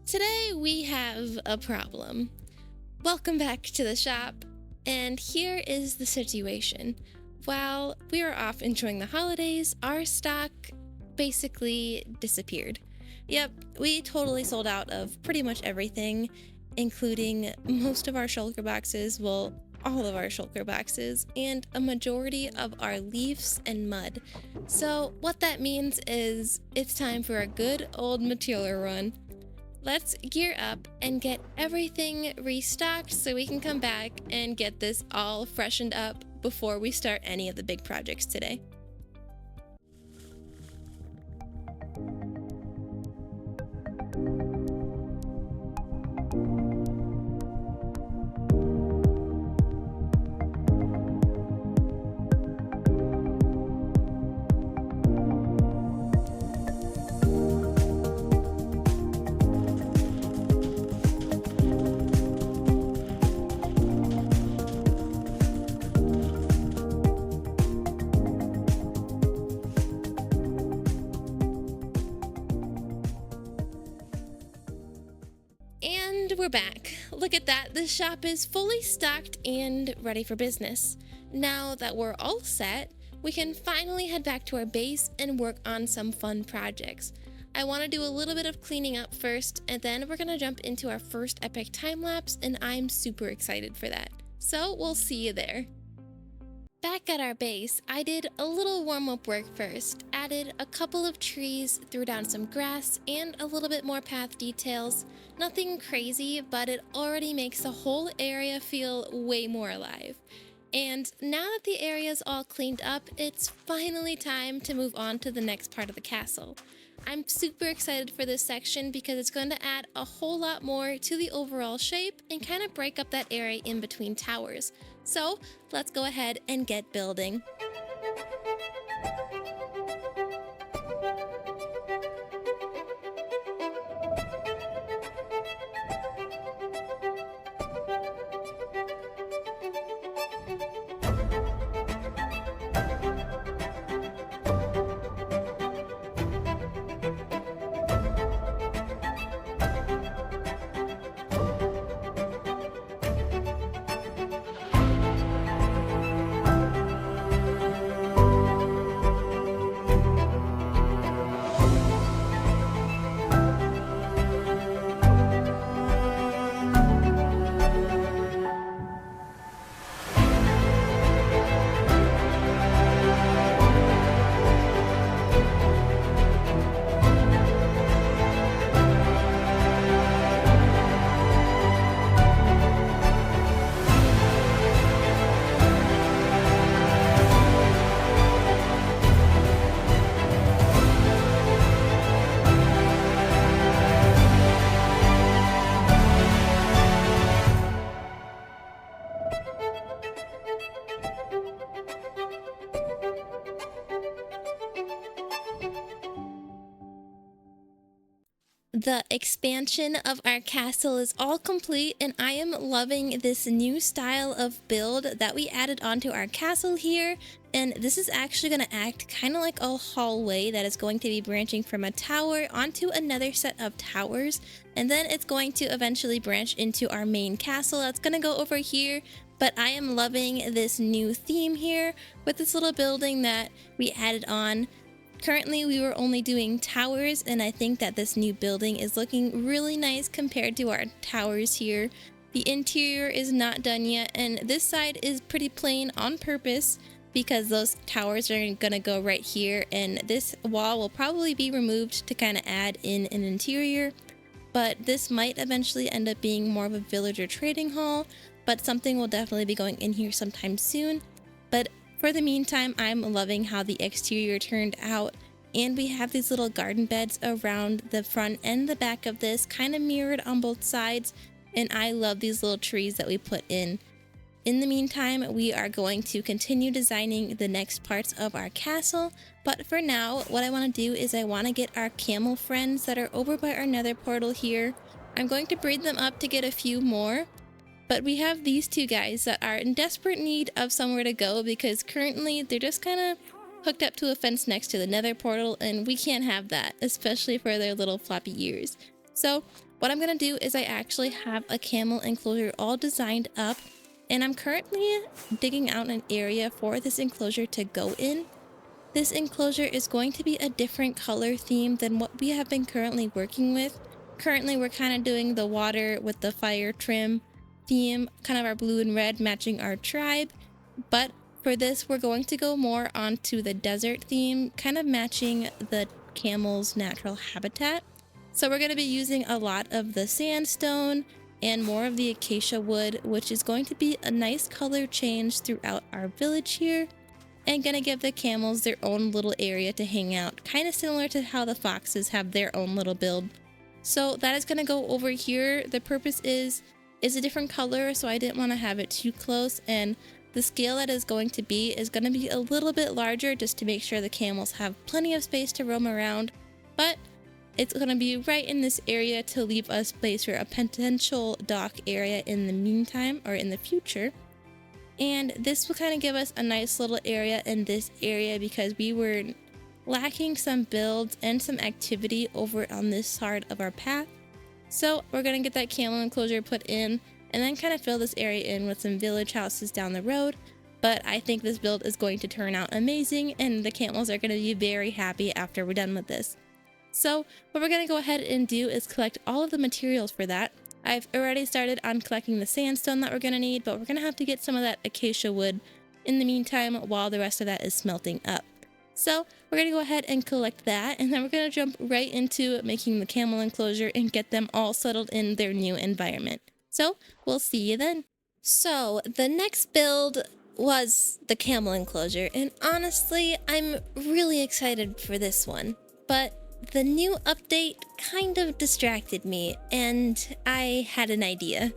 Today we have a problem. Welcome back to the shop, and here is the situation. While we were off enjoying the holidays, our stock basically disappeared. Yep, we totally sold out of pretty much everything, including most of our shulker boxes, well, all of our shulker boxes, and a majority of our leaves and mud. So what that means is it's time for a good old material run. Let's gear up and get everything restocked so we can come back and get this all freshened up before we start any of the big projects today. And we're back. Look at that, the shop is fully stocked and ready for business. Now that we're all set, we can finally head back to our base and work on some fun projects. I want to do a little bit of cleaning up first, and then we're going to jump into our first epic time lapse, and I'm super excited for that. So we'll see you there. Back at our base, I did a little warm-up work first, added a couple of trees, threw down some grass, and a little bit more path details. Nothing crazy, but it already makes the whole area feel way more alive. And now that the area is all cleaned up, it's finally time to move on to the next part of the castle. I'm super excited for this section because it's going to add a whole lot more to the overall shape and kind of break up that area in between towers. So let's go ahead and get building. The expansion of our castle is all complete, and I am loving this new style of build that we added onto our castle here. And this is actually going to act kind of like a hallway that is going to be branching from a tower onto another set of towers, and then it's going to eventually branch into our main castle that's going to go over here. But I am loving this new theme here with this little building that we added on. Currently, we were only doing towers, and I think that this new building is looking really nice compared to our towers here. The interior is not done yet, and this side is pretty plain on purpose because those towers are gonna go right here, and this wall will probably be removed to kind of add in an interior. But this might eventually end up being more of a villager trading hall, but something will definitely be going in here sometime soon. But for the meantime, I'm loving how the exterior turned out, and we have these little garden beds around the front and the back of this, kind of mirrored on both sides, and I love these little trees that we put in. In the meantime, we are going to continue designing the next parts of our castle, but for now, what I want to do is I want to get our camel friends that are over by our nether portal here. I'm going to breed them up to get a few more. But we have these two guys that are in desperate need of somewhere to go because currently they're just kind of hooked up to a fence next to the nether portal, and we can't have that, especially for their little floppy ears. So what I'm going to do is I actually have a camel enclosure all designed up, and I'm currently digging out an area for this enclosure to go in. This enclosure is going to be a different color theme than what we have been currently working with. Currently, we're kind of doing the water with the fire trim theme, kind of our blue and red matching our tribe. But for this, we're going to go more onto the desert theme, kind of matching the camel's natural habitat. So we're going to be using a lot of the sandstone and more of the acacia wood, which is going to be a nice color change throughout our village here, and gonna give the camels their own little area to hang out, kind of similar to how the foxes have their own little build. So that is gonna go over here. The purpose is a different color, so I didn't want to have it too close, and the scale that is going to be a little bit larger just to make sure the camels have plenty of space to roam around, but it's going to be right in this area to leave us space for a potential dock area in the meantime or in the future. And this will kind of give us a nice little area in this area because we were lacking some builds and some activity over on this side of our path. So we're going to get that camel enclosure put in and then kind of fill this area in with some village houses down the road. But I think this build is going to turn out amazing and the camels are going to be very happy after we're done with this. So what we're going to go ahead and do is collect all of the materials for that. I've already started on collecting the sandstone that we're going to need, but we're going to have to get some of that acacia wood in the meantime while the rest of that is smelting up. So we're going to go ahead and collect that, and then we're going to jump right into making the camel enclosure and get them all settled in their new environment. So we'll see you then. So the next build was the camel enclosure, and honestly, I'm really excited for this one. But the new update kind of distracted me, and I had an idea.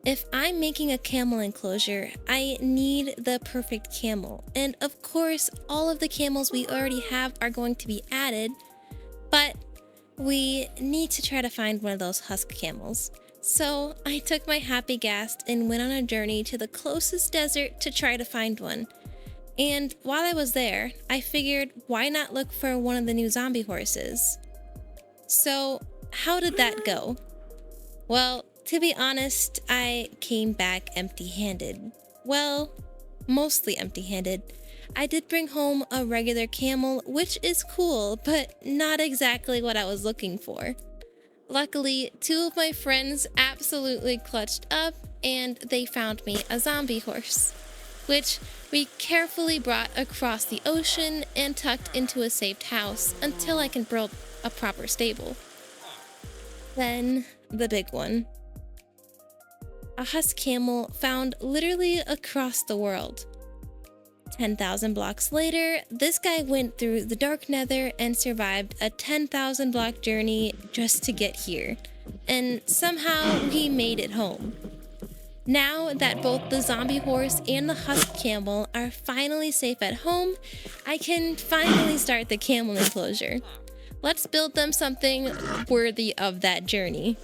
If I'm making a camel enclosure, I need the perfect camel. And of course, all of the camels we already have are going to be added, but we need to try to find one of those husk camels. So I took my happy gas and went on a journey to the closest desert to try to find one. And while I was there, I figured, why not look for one of the new zombie horses? So how did that go? Well, to be honest, I came back empty-handed. Well, mostly empty-handed. I did bring home a regular camel, which is cool, but not exactly what I was looking for. Luckily, two of my friends absolutely clutched up, and they found me a zombie horse, which we carefully brought across the ocean and tucked into a safe house until I can build a proper stable. Then, the big one. A husk camel found literally across the world. 10,000 blocks later, this guy went through the dark nether and survived a 10,000 block journey just to get here. And somehow he made it home. Now that both the zombie horse and the husk camel are finally safe at home, I can finally start the camel enclosure. Let's build them something worthy of that journey.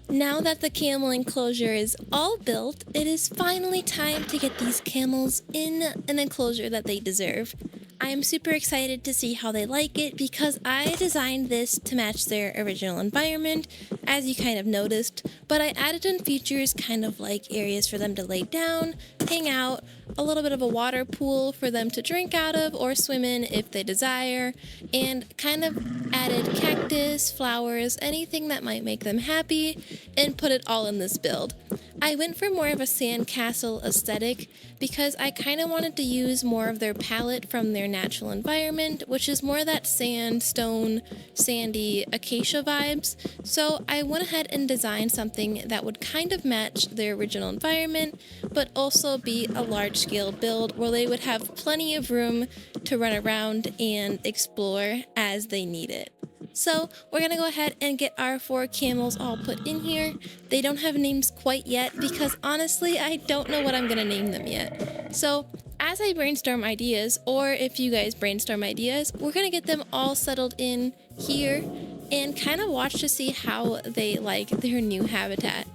Now that the camel enclosure is all built, it is finally time to get these camels in an enclosure that they deserve. I am super excited to see how they like it because I designed this to match their original environment, as you kind of noticed, but I added in features kind of like areas for them to lay down, hang out, a little bit of a water pool for them to drink out of or swim in if they desire, and kind of added cactus, flowers, anything that might make them happy, and put it all in this build. I went for more of a sandcastle aesthetic because I kind of wanted to use more of their palette from their natural environment, which is more that sand, stone, sandy, acacia vibes. So I went ahead and designed something that would kind of match their original environment, but also be a large-scale build where they would have plenty of room to run around and explore as they need it. So we're gonna go ahead and get our 4 camels all put in here. They don't have names quite yet because honestly I don't know what I'm gonna name them yet. So as I brainstorm ideas, or if you guys brainstorm ideas, we're gonna get them all settled in here and kind of watch to see how they like their new habitat.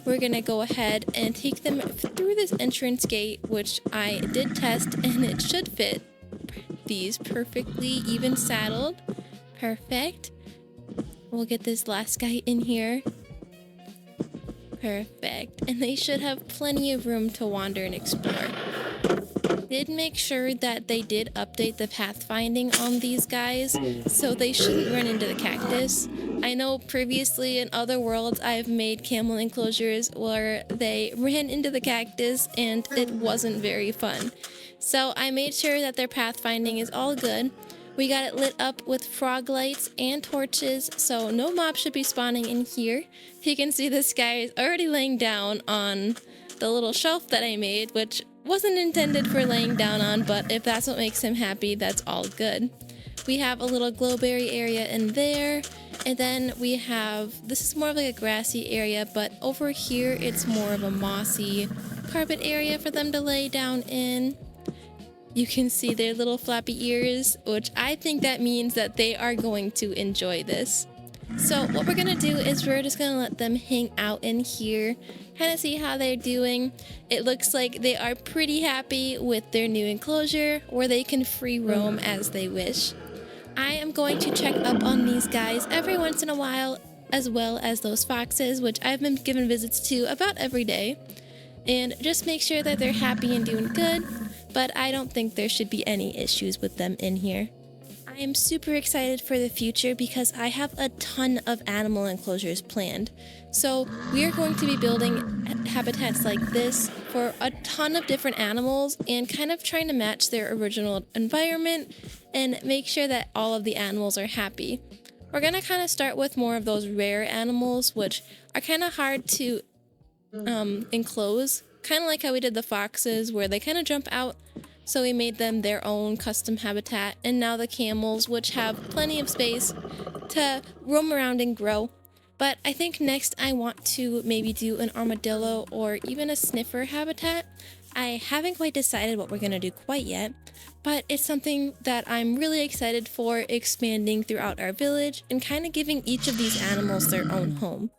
We're gonna go ahead and take them through this entrance gate, which I did test and it should fit these perfectly even saddled. Perfect. We'll get this last guy in here. Perfect. And they should have plenty of room to wander and explore. Did make sure that they did update the pathfinding on these guys, so they shouldn't run into the cactus. I know previously in other worlds I've made camel enclosures where they ran into the cactus and it wasn't very fun. So I made sure that their pathfinding is all good. We got it lit up with frog lights and torches, so no mobs should be spawning in here. You can see this guy is already laying down on the little shelf that I made, which wasn't intended for laying down on, but if that's what makes him happy, that's all good. We have a little glowberry area in there, and then we have, this is more of like a grassy area, but over here it's more of a mossy carpet area for them to lay down in. You can see their little flappy ears, which I think that means that they are going to enjoy this. So what we're gonna do is we're just gonna let them hang out in here, kind of see how they're doing. It looks like they are pretty happy with their new enclosure where they can free roam as they wish. I am going to check up on these guys every once in a while, as well as those foxes, which I've been given visits to about every day, and just make sure that they're happy and doing good. But I don't think there should be any issues with them in here. I am super excited for the future because I have a ton of animal enclosures planned. So we are going to be building habitats like this for a ton of different animals and kind of trying to match their original environment and make sure that all of the animals are happy. We're going to kind of start with more of those rare animals, which are kind of hard to enclose. Kind of like how we did the foxes where they kind of jump out, so we made them their own custom habitat, and now the camels, which have plenty of space to roam around and grow. But I think next I want to maybe do an armadillo or even a sniffer habitat. I haven't quite decided what we're going to do quite yet, but it's something that I'm really excited for expanding throughout our village and kind of giving each of these animals their own home.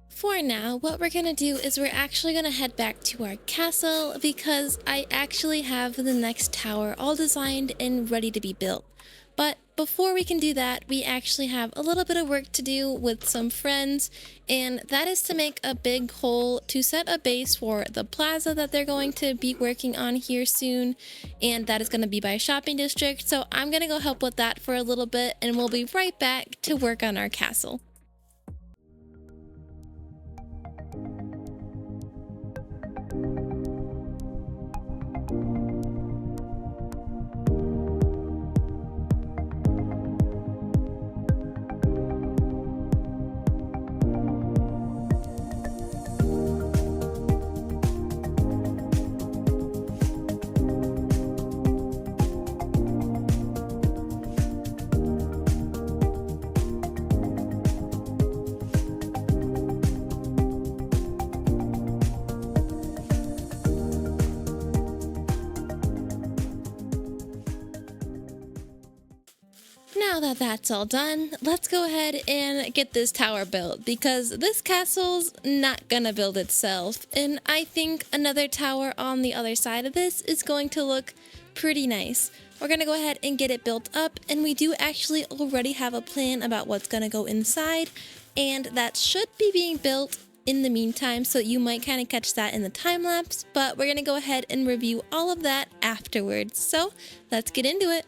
For now, what we're gonna do is we're actually gonna head back to our castle because I actually have the next tower all designed and ready to be built. But before we can do that, we actually have a little bit of work to do with some friends, and that is to make a big hole to set a base for the plaza that they're going to be working on here soon, and that is going to be by shopping district. So I'm gonna go help with that for a little bit, and we'll be right back to work on our castle. Now that that's all done, let's go ahead and get this tower built because this castle's not gonna build itself, and I think another tower on the other side of this is going to look pretty nice. We're gonna go ahead and get it built up, and we do actually already have a plan about what's gonna go inside, and that should be being built in the meantime, so you might kind of catch that in the time lapse, but we're gonna go ahead and review all of that afterwards. So let's get into it.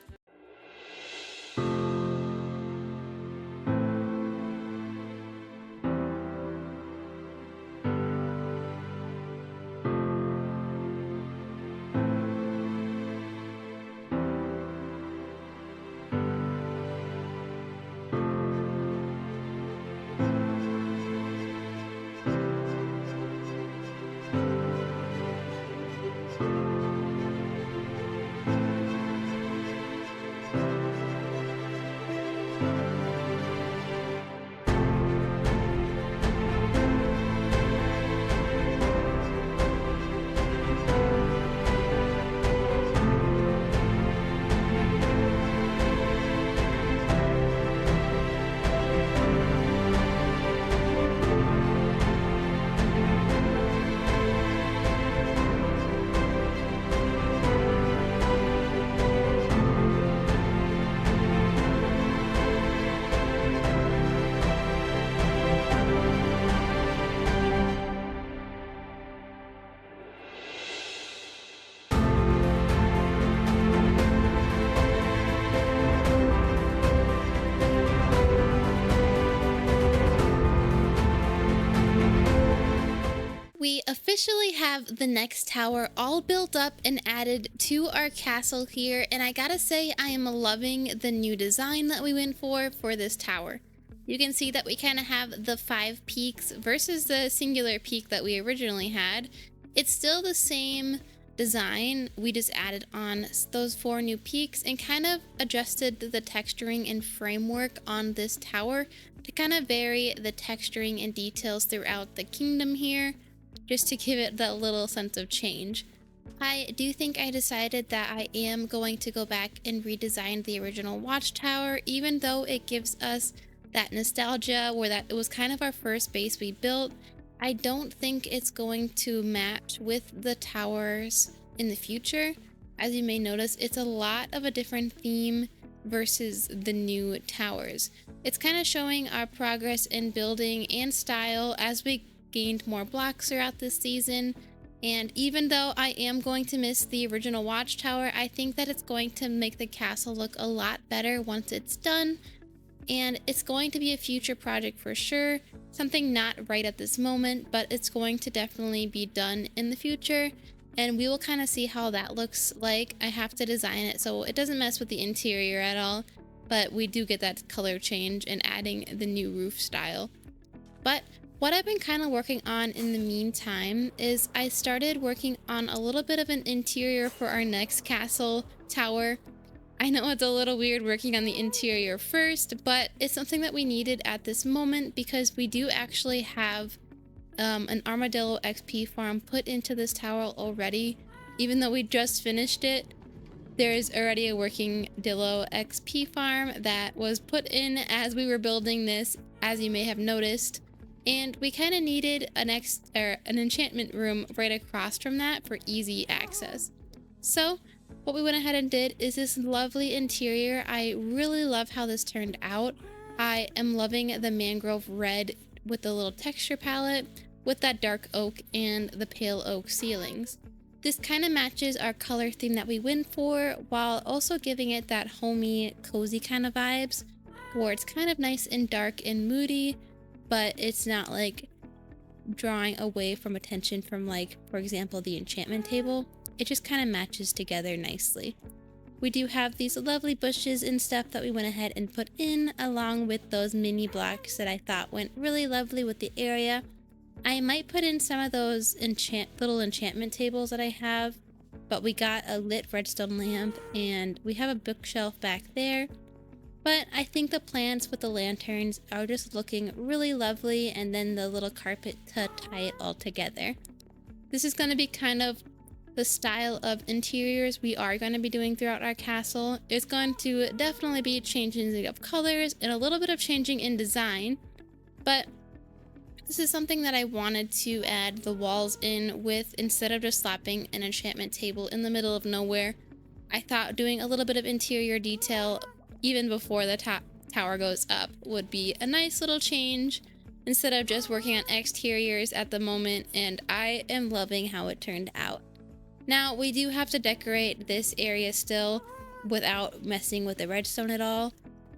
We officially have the next tower all built up and added to our castle here, and I gotta say I am loving the new design that we went for this tower. You can see that we kind of have the 5 peaks versus the singular peak that we originally had. It's still the same design, we just added on those 4 new peaks and kind of adjusted the texturing and framework on this tower to kind of vary the texturing and details throughout the kingdom here, just to give it that little sense of change. I do think I decided that I am going to go back and redesign the original watchtower, even though it gives us that nostalgia where that it was kind of our first base we built. I don't think it's going to match with the towers in the future. As you may notice, it's a lot of a different theme versus the new towers. It's kind of showing our progress in building and style as we gained more blocks throughout this season, and even though I am going to miss the original watchtower, I think that it's going to make the castle look a lot better once it's done, and it's going to be a future project for sure, something not right at this moment, but it's going to definitely be done in the future, and we will kind of see how that looks like. I have to design it so it doesn't mess with the interior at all, but we do get that color change and adding the new roof style. But what I've been kind of working on in the meantime is I started working on a little bit of an interior for our next castle tower. I know it's a little weird working on the interior first, but it's something that we needed at this moment because we do actually have an armadillo XP farm put into this tower already. Even though we just finished it, there's already a working Dillo XP farm that was put in as we were building this, as you may have noticed. And we kind of needed an enchantment room right across from that for easy access. So what we went ahead and did is this lovely interior. I really love how this turned out. I am loving the mangrove red with the little texture palette with that dark oak and the pale oak ceilings. This kind of matches our color theme that we went for, while also giving it that homey, cozy kind of vibes, where it's kind of nice and dark and moody, but it's not like drawing away from attention from, like, for example, the enchantment table. It just kind of matches together nicely. We do have these lovely bushes and stuff that we went ahead and put in, along with those mini blocks that I thought went really lovely with the area. I might put in some of those little enchantment tables that I have, but we got a lit redstone lamp and we have a bookshelf back there. But I think the plants with the lanterns are just looking really lovely, and then the little carpet to tie it all together. This is going to be kind of the style of interiors we are going to be doing throughout our castle. It's going to definitely be changing of colors and a little bit of changing in design, but this is something that I wanted to add the walls in with instead of just slapping an enchantment table in the middle of nowhere. I thought doing a little bit of interior detail even before the tower goes up would be a nice little change, instead of just working on exteriors at the moment, and I am loving how it turned out. Now we do have to decorate this area still without messing with the redstone at all.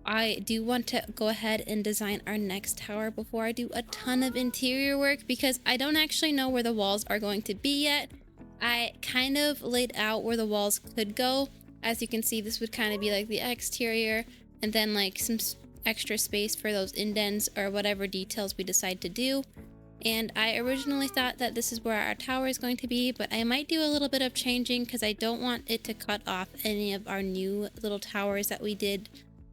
I do want to go ahead and design our next tower before I do a ton of interior work, because I don't actually know where the walls are going to be yet. I kind of laid out where the walls could go. As you can see, this would kind of be like the exterior, and then like some extra space for those indents or whatever details we decide to do. And I originally thought that this is where our tower is going to be, but I might do a little bit of changing because I don't want it to cut off any of our new little towers that we did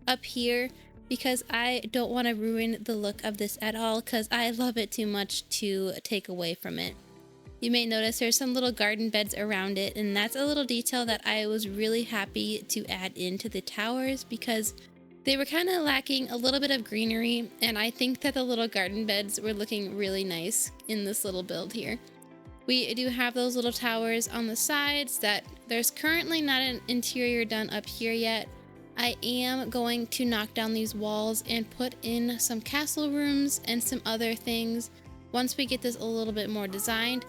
up here, because I don't want to ruin the look of this at all, because I love it too much to take away from it. You may notice there's some little garden beds around it, and that's a little detail that I was really happy to add into the towers because they were kind of lacking a little bit of greenery, and I think that the little garden beds were looking really nice in this little build here. We do have those little towers on the sides that there's currently not an interior done up here yet. I am going to knock down these walls and put in some castle rooms and some other things once we get this a little bit more designed.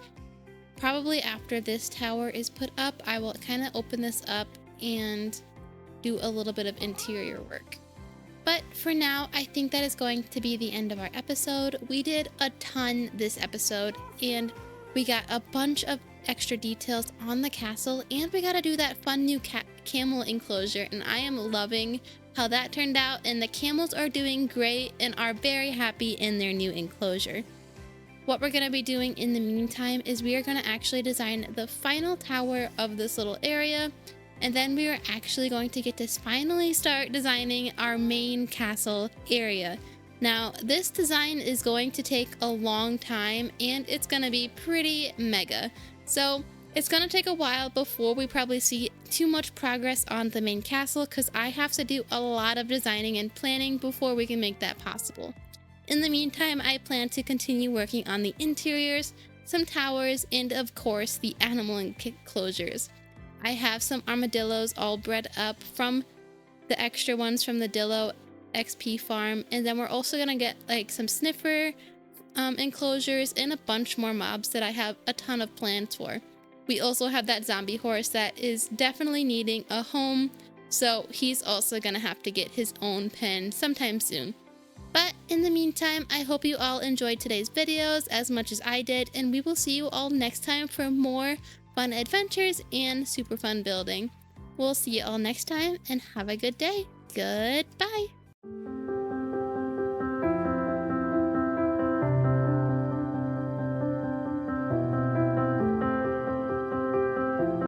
Probably after this tower is put up, I will kind of open this up and do a little bit of interior work. But for now, I think that is going to be the end of our episode. We did a ton this episode, and we got a bunch of extra details on the castle, and we got to do that fun new camel enclosure, and I am loving how that turned out, and the camels are doing great and are very happy in their new enclosure. What we're going to be doing in the meantime is we are going to actually design the final tower of this little area, and then we are actually going to get to finally start designing our main castle area. Now, this design is going to take a long time, and it's going to be pretty mega. So it's going to take a while before we probably see too much progress on the main castle, because I have to do a lot of designing and planning before we can make that possible. In the meantime, I plan to continue working on the interiors, some towers, and of course the animal enclosures. I have some armadillos all bred up from the extra ones from the Dillo XP farm, and then we're also gonna get like some sniffer enclosures and a bunch more mobs that I have a ton of plans for. We also have that zombie horse that is definitely needing a home, so he's also gonna have to get his own pen sometime soon. But in the meantime, I hope you all enjoyed today's videos as much as I did, and we will see you all next time for more fun adventures and super fun building. We'll see you all next time, and have a good day. Goodbye.